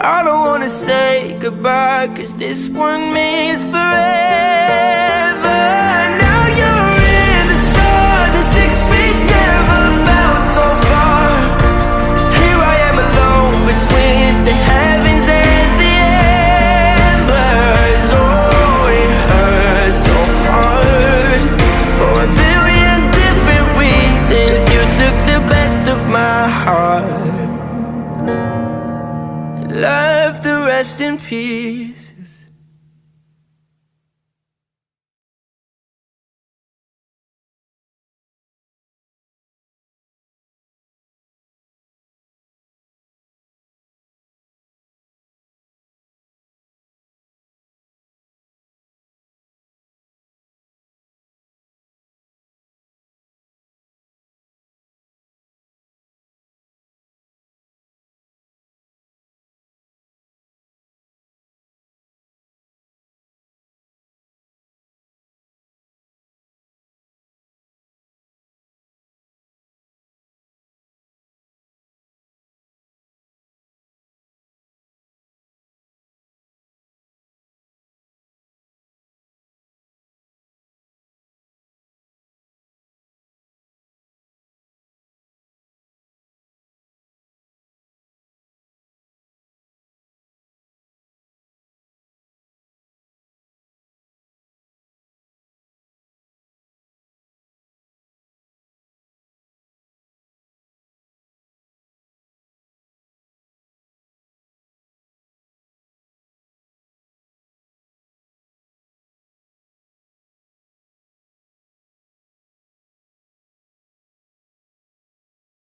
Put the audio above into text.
I don't wanna say goodbye, 'cause this one means forever. Now you're in the stars, and 6 feet never felt so far. Here I am alone between the heavens and the embers. Oh, it hurts so hard. For a billion different reasons, you took the best of my heart. Love the rest in peace.